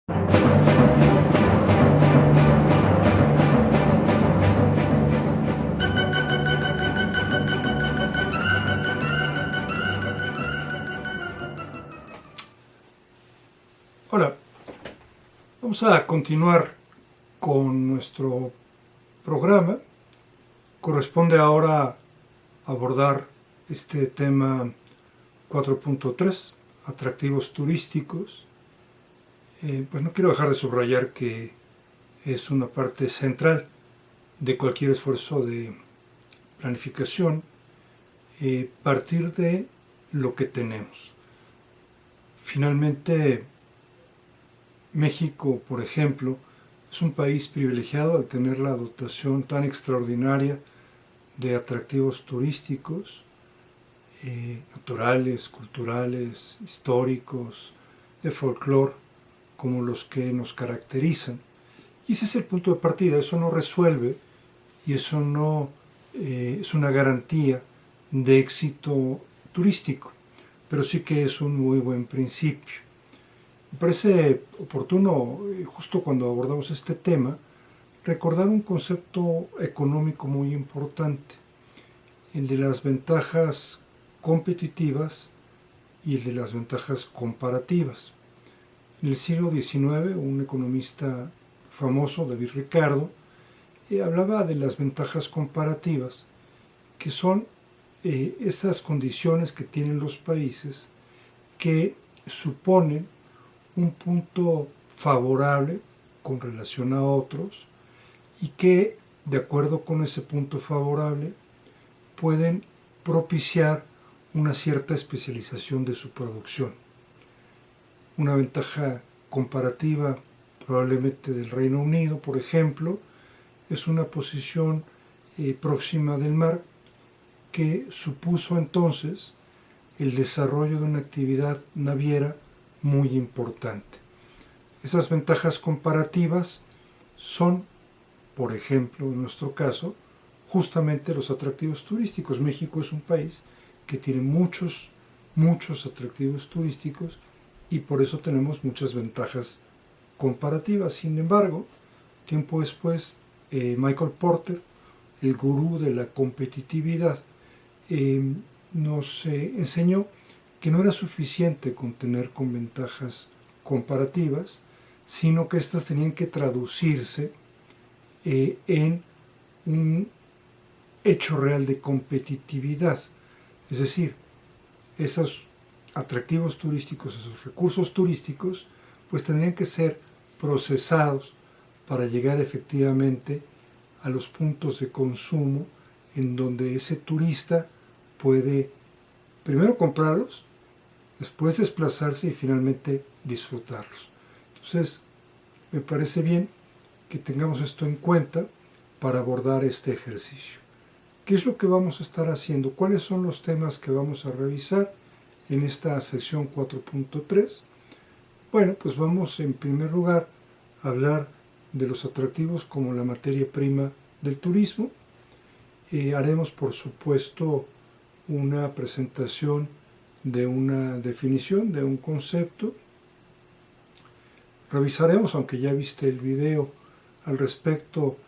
Hola, vamos a continuar con nuestro programa. Corresponde ahora abordar este tema 4.3, atractivos turísticos. Pues no quiero dejar de subrayar que es una parte central de cualquier esfuerzo de planificación, partir de lo que tenemos. Finalmente, México, por ejemplo, es un país privilegiado al tener la dotación tan extraordinaria de atractivos turísticos, naturales, culturales, históricos, de folclore, como los que nos caracterizan. Y ese es el punto de partida. Eso no resuelve y eso no es una garantía de éxito turístico, pero sí que es un muy buen principio. Me parece oportuno, justo cuando abordamos este tema, recordar un concepto económico muy importante, el de las ventajas competitivas y el de las ventajas comparativas. En el siglo XIX, un economista famoso, David Ricardo, hablaba de las ventajas comparativas, que son esas condiciones que tienen los países que suponen un punto favorable con relación a otros y que, de acuerdo con ese punto favorable, pueden propiciar una cierta especialización de su producción. Una ventaja comparativa probablemente del Reino Unido, por ejemplo, es una posición próxima del mar que supuso entonces el desarrollo de una actividad naviera muy importante. Esas ventajas comparativas son, por ejemplo, en nuestro caso, justamente los atractivos turísticos. México es un país que tiene muchos atractivos turísticos y por eso tenemos muchas ventajas comparativas. Sin embargo, tiempo después, Michael Porter, el gurú de la competitividad, nos enseñó que no era suficiente con tener con ventajas comparativas, sino que éstas tenían que traducirse en un hecho real de competitividad. Es decir, esos atractivos turísticos, esos recursos turísticos, pues tendrían que ser procesados para llegar efectivamente a los puntos de consumo en donde ese turista puede primero comprarlos, después desplazarse y finalmente disfrutarlos. Entonces, me parece bien que tengamos esto en cuenta para abordar este ejercicio. ¿Qué es lo que vamos a estar haciendo? ¿Cuáles son los temas que vamos a revisar en esta sección 4.3? Bueno, pues vamos en primer lugar a hablar de los atractivos como la materia prima del turismo. Haremos, por supuesto, una presentación de una definición, de un concepto. Revisaremos, aunque ya viste el video al respecto,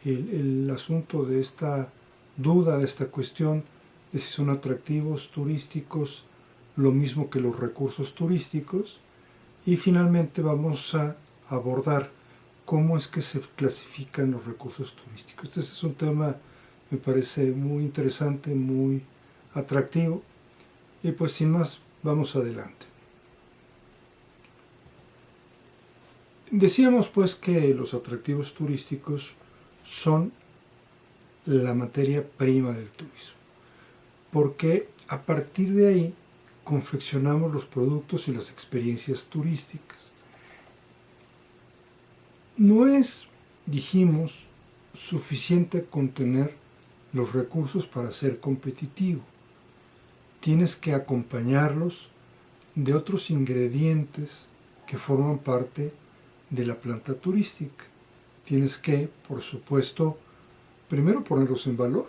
el asunto de esta duda, de esta cuestión de si son atractivos turísticos lo mismo que los recursos turísticos. Y finalmente vamos a abordar cómo es que se clasifican los recursos turísticos. Este es un tema, me parece muy interesante, muy atractivo. Y pues sin más, vamos adelante. Decíamos pues que los atractivos turísticos son la materia prima del turismo, porque a partir de ahí confeccionamos los productos y las experiencias turísticas. No es, dijimos, suficiente con tener los recursos para ser competitivo. Tienes que acompañarlos de otros ingredientes que forman parte de la planta turística. Tienes que, por supuesto, primero ponerlos en valor.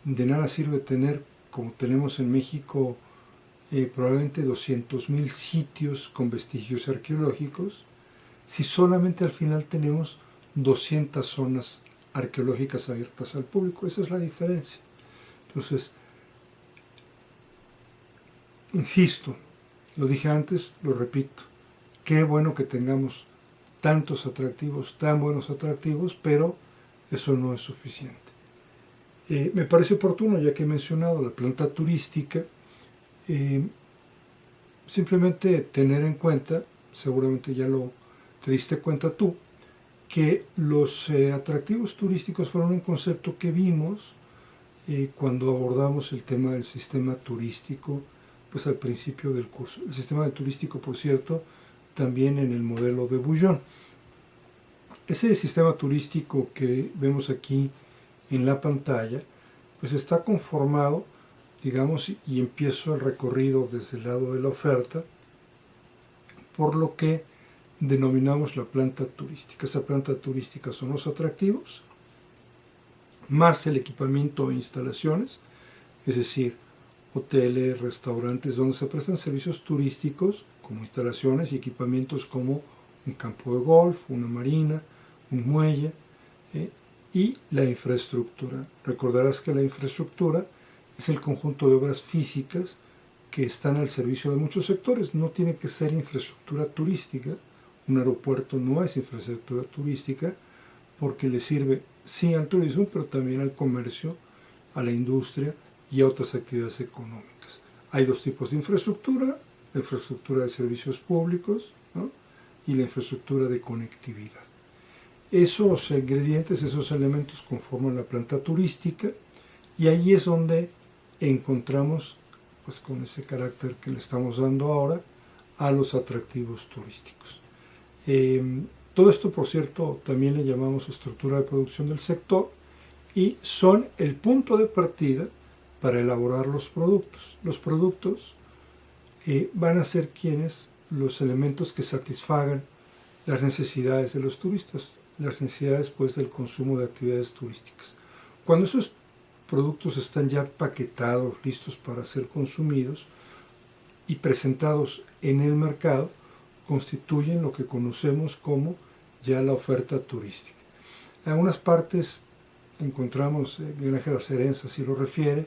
De nada sirve tener, como tenemos en México, probablemente 200,000 sitios con vestigios arqueológicos, si solamente al final tenemos 200 zonas arqueológicas abiertas al público? Esa es la diferencia. Entonces, insisto, lo dije antes, lo repito, qué bueno que tengamos tantos atractivos, tan buenos atractivos, pero eso no es suficiente. Me parece oportuno, ya que he mencionado la planta turística, simplemente tener en cuenta, seguramente ya te diste cuenta tú, que los atractivos turísticos fueron un concepto que vimos cuando abordamos el tema del sistema turístico, pues al principio del curso. El sistema turístico, por cierto, también en el modelo de Bouillon. Ese sistema turístico que vemos aquí en la pantalla, pues está conformado, digamos, y empiezo el recorrido desde el lado de la oferta, por lo que denominamos la planta turística. Esa planta turística son los atractivos, más el equipamiento e instalaciones, es decir, hoteles, restaurantes donde se prestan servicios turísticos como instalaciones y equipamientos como un campo de golf, una marina, un muelle, y la infraestructura. Recordarás que la infraestructura es el conjunto de obras físicas que están al servicio de muchos sectores. No tiene que ser infraestructura turística. Un aeropuerto no es infraestructura turística porque le sirve sí al turismo, pero también al comercio, a la industria y a otras actividades económicas. Hay dos tipos de infraestructura: la infraestructura de servicios públicos, ¿no?, y la infraestructura de conectividad. Esos ingredientes, esos elementos conforman la planta turística, y ahí es donde encontramos, pues con ese carácter que le estamos dando ahora, a los atractivos turísticos. Todo esto, por cierto, también le llamamos estructura de producción del sector, y son el punto de partida para elaborar los productos. Los productos van a ser los elementos que satisfagan las necesidades de los turistas, las necesidades pues del consumo de actividades turísticas. Cuando esos productos están ya paquetados, listos para ser consumidos y presentados en el mercado, constituyen lo que conocemos como ya la oferta turística. En algunas partes encontramos, Miguel Ángel Acerenza así lo refiere,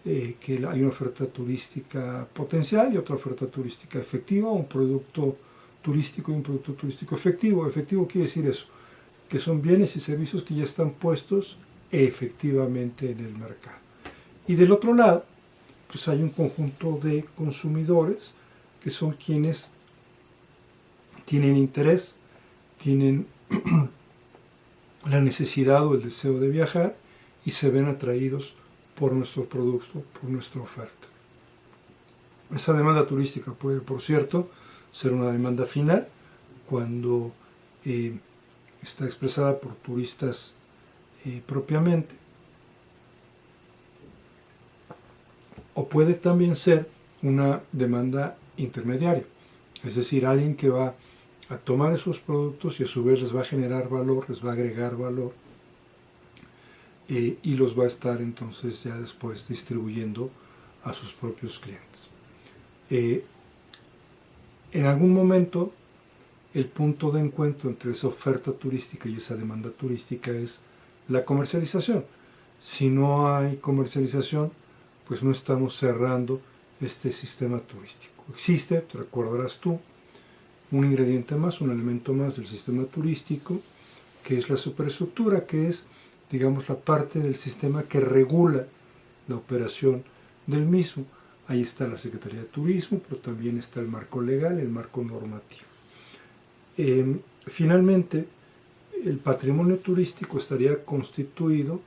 que hay una oferta turística potencial y otra oferta turística efectiva, un producto turístico y un producto turístico efectivo. Efectivo quiere decir eso, que son bienes y servicios que ya están puestos efectivamente en el mercado. Y del otro lado, pues hay un conjunto de consumidores que son quienes tienen interés, tienen la necesidad o el deseo de viajar y se ven atraídos por nuestro producto, por nuestra oferta. Esa demanda turística puede, por cierto, ser una demanda final cuando está expresada por turistas propiamente, o puede también ser una demanda intermediaria, es decir, alguien que va a tomar esos productos y a su vez les va a generar valor, les va a agregar valor, y los va a estar entonces ya después distribuyendo a sus propios clientes. En algún momento el punto de encuentro entre esa oferta turística y esa demanda turística es la comercialización. Si no hay comercialización, pues no estamos cerrando este sistema turístico. Existe, te recordarás tú, un ingrediente más, un elemento más del sistema turístico, que es la superestructura, que es, digamos, la parte del sistema que regula la operación del mismo. Ahí está la Secretaría de Turismo, pero también está el marco legal, el marco normativo. Finalmente, el patrimonio turístico estaría constituido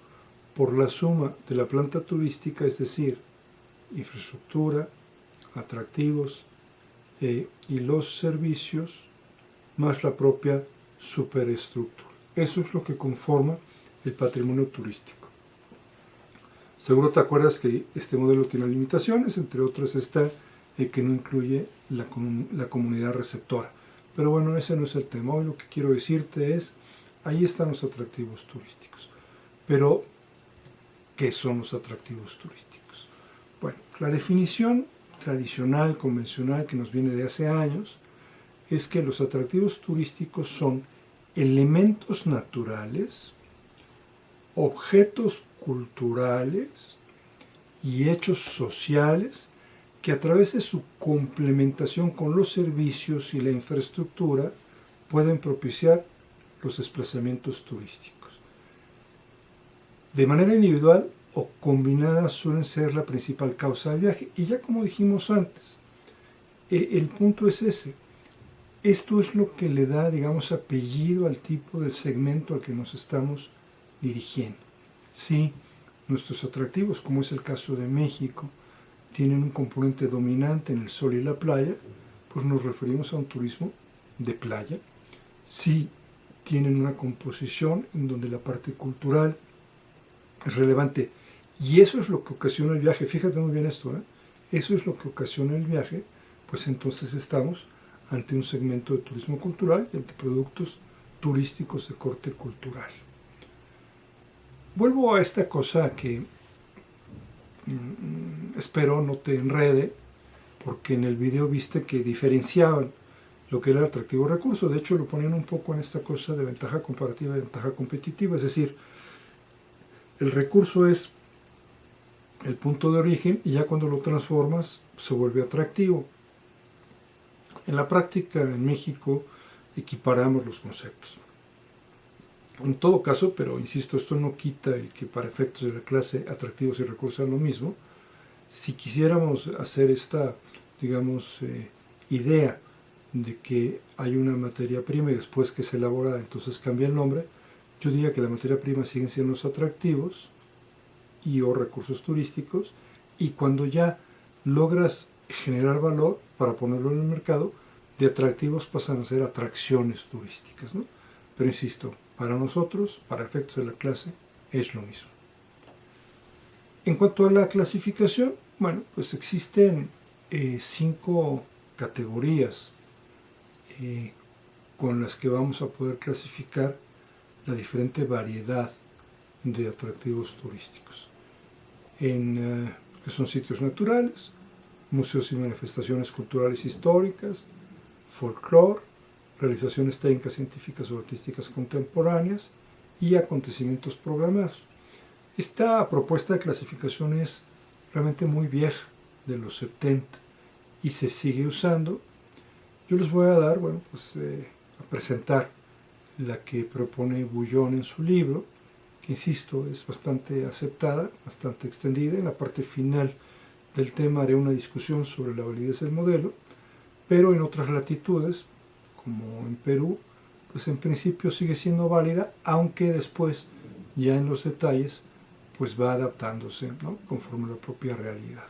por la suma de la planta turística, es decir, infraestructura, atractivos y los servicios, más la propia superestructura. Eso es lo que conforma el patrimonio turístico. Seguro te acuerdas que este modelo tiene limitaciones, entre otras está que no incluye la comunidad receptora. Pero bueno, ese no es el tema. Hoy lo que quiero decirte es, ahí están los atractivos turísticos. Pero, ¿qué son los atractivos turísticos? Bueno, la definición tradicional, convencional, que nos viene de hace años, es que los atractivos turísticos son elementos naturales, objetos culturales y hechos sociales que a través de su complementación con los servicios y la infraestructura pueden propiciar los desplazamientos turísticos. De manera individual o combinada suelen ser la principal causa del viaje. Y ya como dijimos antes, el punto es ese. Esto es lo que le da, digamos, apellido al tipo de segmento al que nos estamos dirigiendo. Sí, nuestros atractivos, como es el caso de México, tienen un componente dominante en el sol y la playa, pues nos referimos a un turismo de playa. Sí, tienen una composición en donde la parte cultural es relevante. Y eso es lo que ocasiona el viaje. Fíjate muy bien esto, ¿eh? Eso es lo que ocasiona el viaje, pues entonces estamos ante un segmento de turismo cultural y ante productos turísticos de corte cultural. Vuelvo a esta cosa que espero no te enrede, porque en el video viste que diferenciaban lo que era el atractivo recurso. De hecho, lo ponían un poco en esta cosa de ventaja comparativa y ventaja competitiva. Es decir, el recurso es el punto de origen y ya cuando lo transformas se vuelve atractivo. En la práctica, en México, equiparamos los conceptos. En todo caso, pero insisto, esto no quita el que para efectos de la clase atractivos y recursos es lo mismo. Si quisiéramos hacer esta, digamos, idea de que hay una materia prima y después que se elabora, entonces cambia el nombre, yo diría que la materia prima siguen siendo los atractivos y o recursos turísticos, y cuando ya logras generar valor para ponerlo en el mercado, de atractivos pasan a ser atracciones turísticas, ¿no? Pero insisto, para nosotros, para efectos de la clase, es lo mismo. En cuanto a la clasificación, bueno, pues existen 5 categorías con las que vamos a poder clasificar la diferente variedad de atractivos turísticos. Que son sitios naturales, museos y manifestaciones culturales históricas, folclore, realizaciones técnicas, científicas o artísticas contemporáneas y acontecimientos programados. Esta propuesta de clasificación es realmente muy vieja, de los 70, y se sigue usando. Yo les voy a dar, bueno, pues a presentar la que propone Bouillon en su libro, que insisto, es bastante aceptada, bastante extendida. En la parte final del tema haré una discusión sobre la validez del modelo, pero en otras latitudes, como en Perú, pues en principio sigue siendo válida, aunque después, ya en los detalles, pues va adaptándose, ¿no?, conforme a la propia realidad.